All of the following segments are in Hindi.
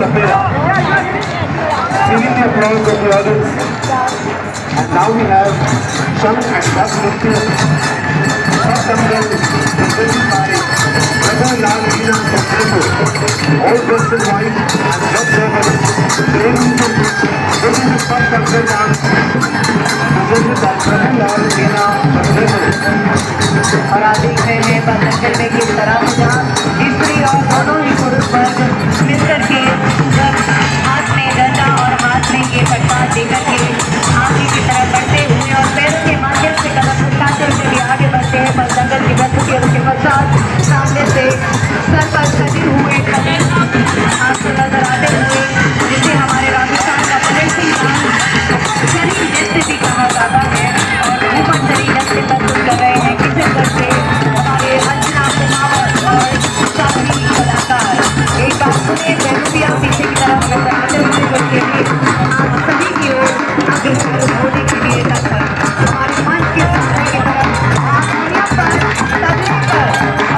Sapera. Receiving the applause of the audience. And now we have Shang and Sab Nritya. Sab-Damgal presented by Brother Lal Meena from Jaipur. All dressed in white and just this is the Sab-Damgal dance presented by Brother Lal Meena from Jaipur. और आप देख रहे हैं पतंजलि में किस तरह से स्त्री और दोनों ही पुरुष वर्ग मिलकर के जब हाथ में डंडा और हाथ में ये पटका देकर के आगे की तरफ बढ़ते हुए और पैरों के माध्यम से कदम उठाते हुए आगे बढ़ते हैं। पतंजलि की वस्तु के उसके पश्चात सामने से सर पर सजे हुए आपको नजर आते हुए जिसे हमारे राजस्थान का प्रदेशी शरीर नृत्य भी कहा जाता है और ऊपर शरीर नृत्य प्रस्तुत कर रहे हैं किसे करते हमारे अंजना कुमार और साथी कलाकार। एक बार सुने जरूरी आप पीछे की तरफ नजर हुए बच्चे भी आप सभी की ओर अग्रसर होने के लिए तत्पर हमारे मंच के सामने की तरफ हारमोनियम पर तबले पर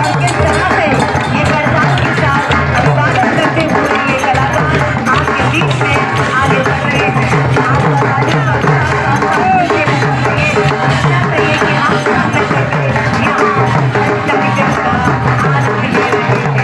और किस तरह से ये करताल के साथ अभिवादन करते हुए ये कलाकार आपके बीच में आगे बढ़ रहे हैं। आपका तालियों का चाहिए कि आप स्वागत करके यहाँ कार्यक्रम का आनंद ले रहे हैं।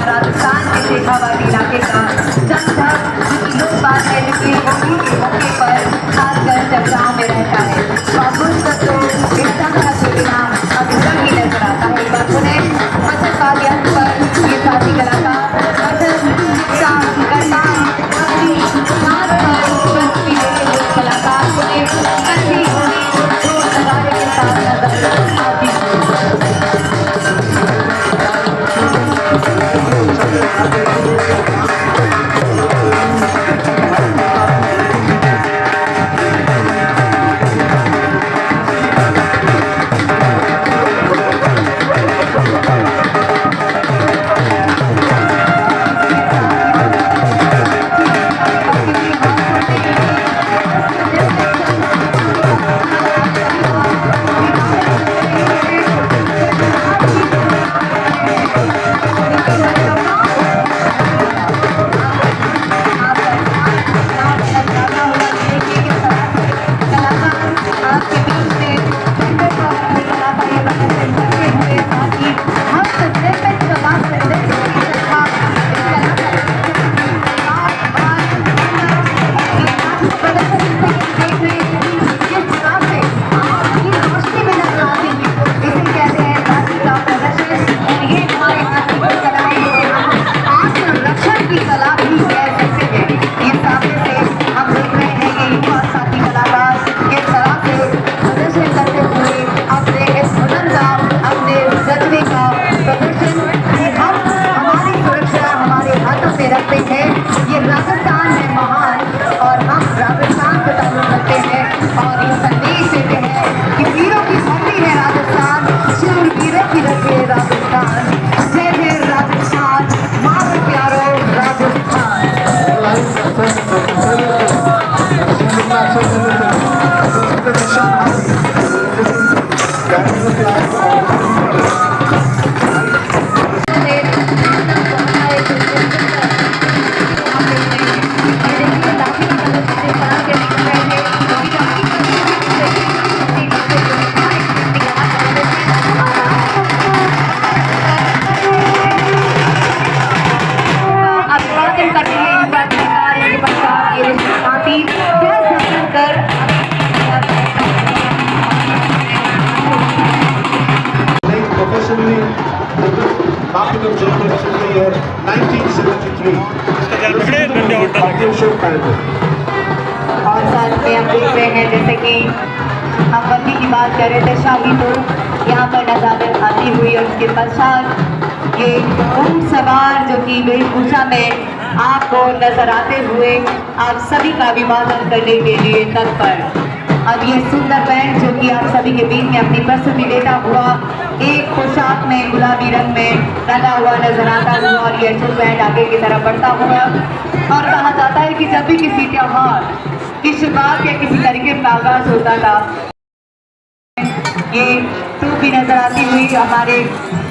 राजस्थान के शेखावाटी इलाके का जनधन लोग बात है जिसकी होली के मौके पर खासकर चर्चाओं में रहता है। बाबुल तो एकदम का नाम अधूरा ही नजर आता है। एक बार सुने मसल वाद्यंत्र पर ये साथी कलाकार मसल का करता कलाकार सुने कंठी नजारे के साथ नजर आती की बात कर रहे थे शाही तो यहाँ पर नजारत आती हुई और उसके पश्चात ये ऊंट सवार जो कि वेशभूषा में आपको नजर आते हुए आप सभी का अभिवादन करने के लिए तत्पर। अब ये सुंदर बैंड जो कि आप सभी के बीच में अपनी प्रस्तुति देता हुआ एक पोशाक में गुलाबी रंग में रंगा हुआ नजर आता हुआ और ये अचूक बैंड आगे की तरफ बढ़ता हुआ। और कहा जाता है कि जब भी किसी त्योहार की शुरुआत या किसी तरीके का आगाज होता था ये टूपी नजर आती हुई हमारे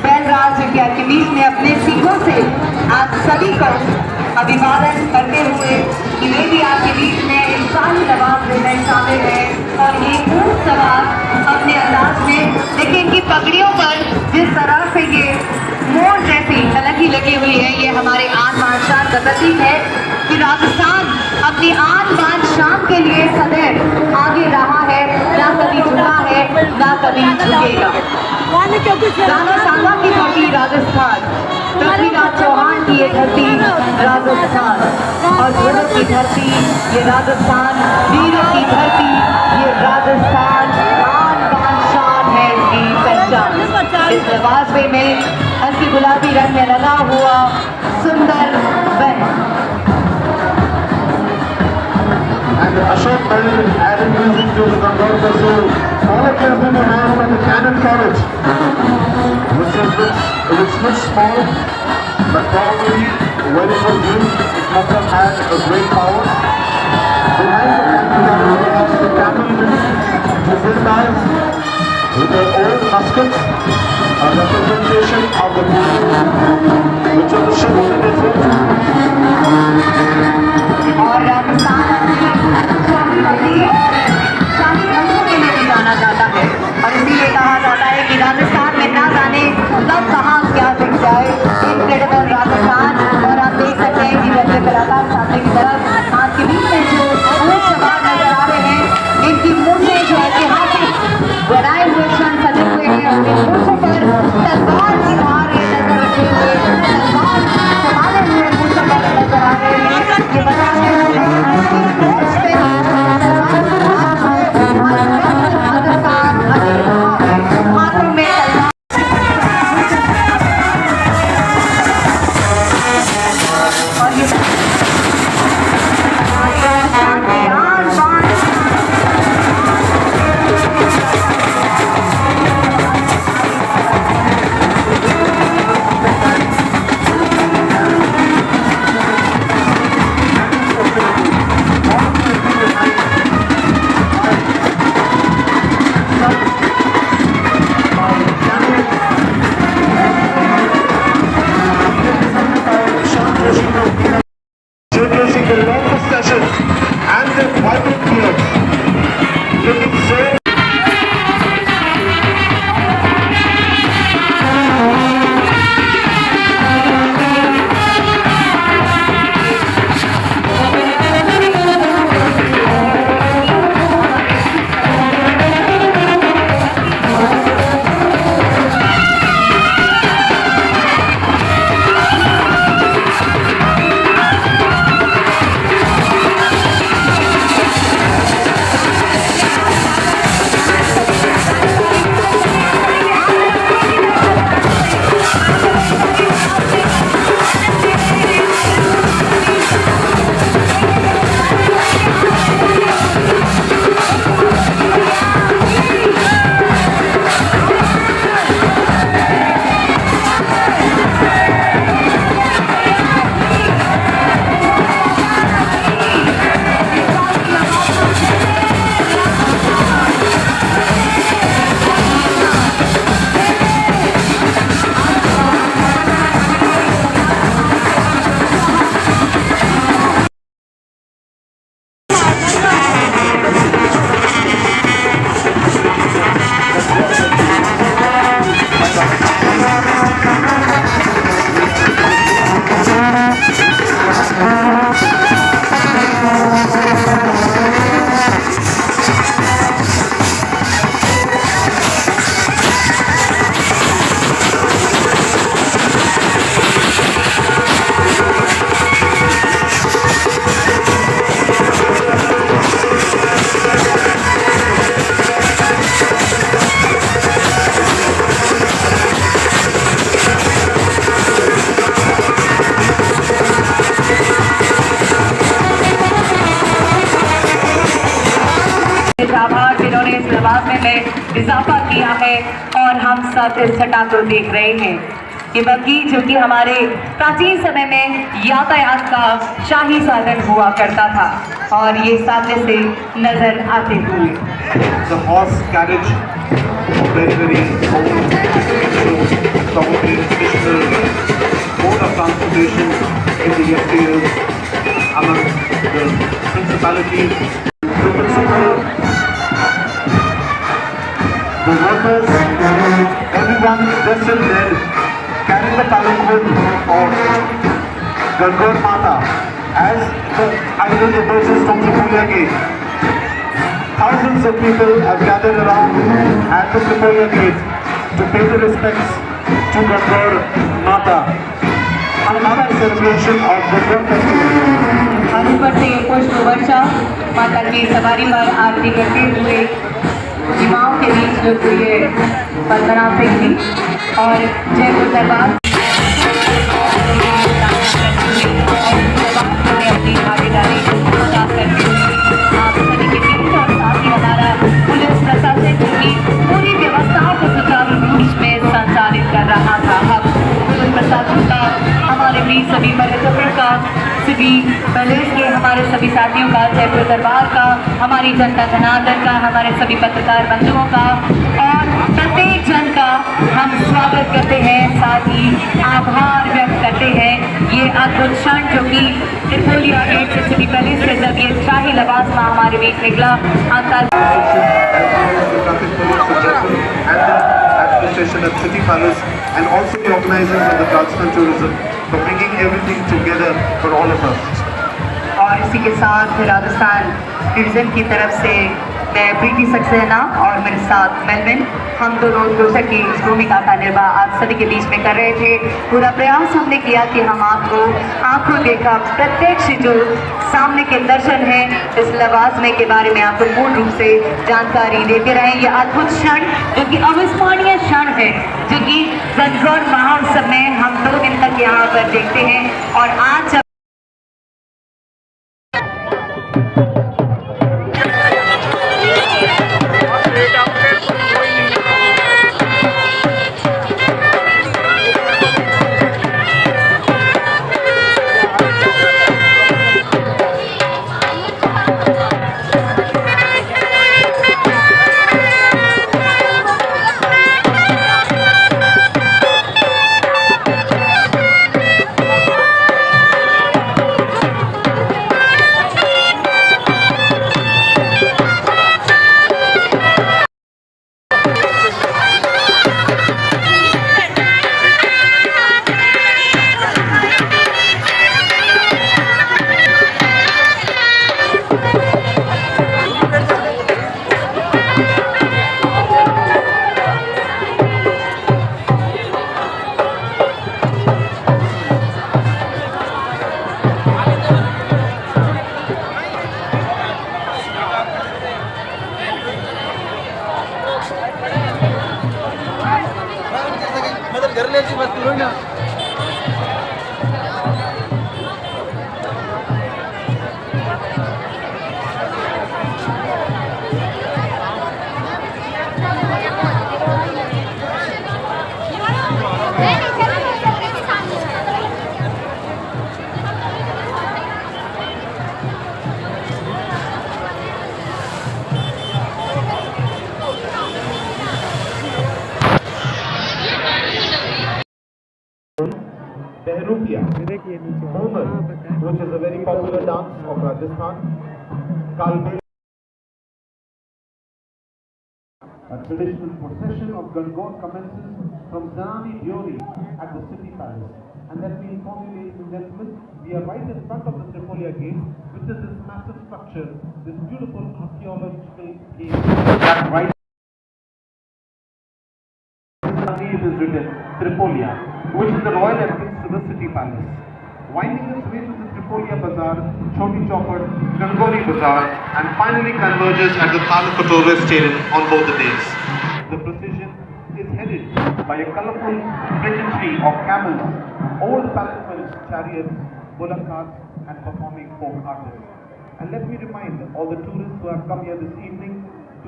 बैलराज जो कि आपके बीच में अपने सीखों से आप सभी को अभिवादन करते हुए कि वे भी आपके बीच में इंसानी नवाब में शामिल है। और ये ऊंट सवार अपने अंदाज में देखिए इनकी पगड़ियों पर जिस तरह से ये मोर जैसी तलगी लगी हुई है ये हमारे आन बान शान का प्रतीक है कि राजस्थान अपनी आन बान शान के लिए सदैव आगे रहा है, ना कभी झुका है ना कभी झुकेगा। राणा सांगा की धरती राजस्थान, पृथ्वीराज चौहान की ये धरती राजस्थान और घोड़ों की धरती ये राजस्थान, वीरों की धरती ये राजस्थान, आन बान शान है इसकी पहचान। इस नवाजवे में हल्की गुलाबी रंग में लगा हुआ सुंदर band And Ashok Bell added music to the Gangorka Soul. All of them in the hand of the Cannon College, which looks small, but probably when it was used, it must have had a great power. Behind the Cannon College, we have the cavalry, Jazildas, with their old muskets, a representation of the people, which are the ships in Israel. और राजस्थान शाही रंगों के लिए भी जाना जाता है और इसीलिए कहा जाता है कि राजस्थान में ना जाने कब कहाँ क्या दिख जाए। इनक्रेडिबल राजस्थान। और आप देख सकते हैं कि जैसे कलाकार सामने की तरफ आपके बीच में जो ऊंट सवार नजर आ रहे हैं इनकी मूंछें जो ऐतिहासिक बनाए हुए क्षण सजे हुए हैं और इन मूंछों पर तलवार की धार ये नजर रखे हुए तलवार संभाले हुए मूंछों पर नजर आ रहे हैं। ये बताते हैं हाथों में और ये आभार जिन्होंने इस लबास में इजाफा किया है और हम सब इस छटा को देख रहे हैं। ये बग्घी जो कि हमारे प्राचीन समय में यातायात का शाही साधन हुआ करता था और ये सामने से नजर आते हुए The horse carriage, very old, probably traditional mode of transportation in the yesteryears among the principalities. The principal, the workers, everyone dressed in red, carrying the palanquin of Gangaur Mata as the idol emerges from the Puja gate. Thousands of people have gathered around at the Tripolia gate to pay the respects to Gangaur Mata. Another celebration of the Gangaur festival. और ऊपर से पुष्प वर्षा माता की सवारी पर आरती करते हुए युवाओं के बीच लोकप्रिय वंदना सिंह जी और जयपुर दरबार अपनी भागीदारी अदा करते हुए आप सभी के बीच और साथ ही हमारा पुलिस प्रशासन की पूरी व्यवस्थाओं को सुचारू रूप में संचालित कर रहा था। अब पुलिस प्रशासन का हमारे बीच सभी पर्यटकों का, सभी पुलिस के हमारे सभी साथियों का, जयपुर दरबार का, हमारी जनता जनार्दन का, हमारे सभी पत्रकार बंधुओं का और प्रत्येक जन का हम स्वागत करते हैं, साथ ही आभार व्यक्त करते हैं। ये अद्भुत क्षण जो कि त्रिपोलिया गेट से सिटी पैलेस से जब ये शाही लबास में हमारे बीच निकला Administration at City Palace and also the organizers of the Rajasthan Tourism for bringing everything together for all of us. और इसी के साथ राजस्थान टूरिज्म की तरफ से मैं प्रीति सक्सेना और मेरे साथ मेलविन, हम दोनों दर्शक की इस भूमिका का निर्वाह आप सभी के बीच में कर रहे थे। पूरा प्रयास हमने किया कि हम आपको आंखों देखा प्रत्यक्ष जो सामने के दर्शन हैं इस लवाजमे के बारे में आपको पूर्ण रूप से जानकारी देते रहे। ये अद्भुत क्षण जो कि अविस्मरणीय क्षण है जो कि गणगौर महोत्सव में हम 2 दिन तक यहाँ पर देखते हैं और आज जब घर ले बस तू ना Behrupia, Homer, which is a very popular dance of Rajasthan. Kalbel, a traditional procession of Gangaur commences from Zanani Diori at the City Palace. And let me inform you, ladies and gentlemen, we are right in front of the Tripolia Gate, which is this massive structure, this beautiful archaeological gate that right it is written Tripolia, which is the royal entrance to the City Palace. Winding its way to the Tripolia Bazaar, Choti Chopper, Gangori Bazaar, and finally converges at the Talakotto Stadium on both the days. The procession is headed by a colorful pageantry of camels, old palanquins, chariots, bullock carts, and performing folk artists. And let me remind all the tourists who have come here this evening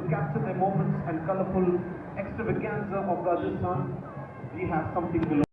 capture the moments and colorful extravaganza of Rajasthan, we have something below.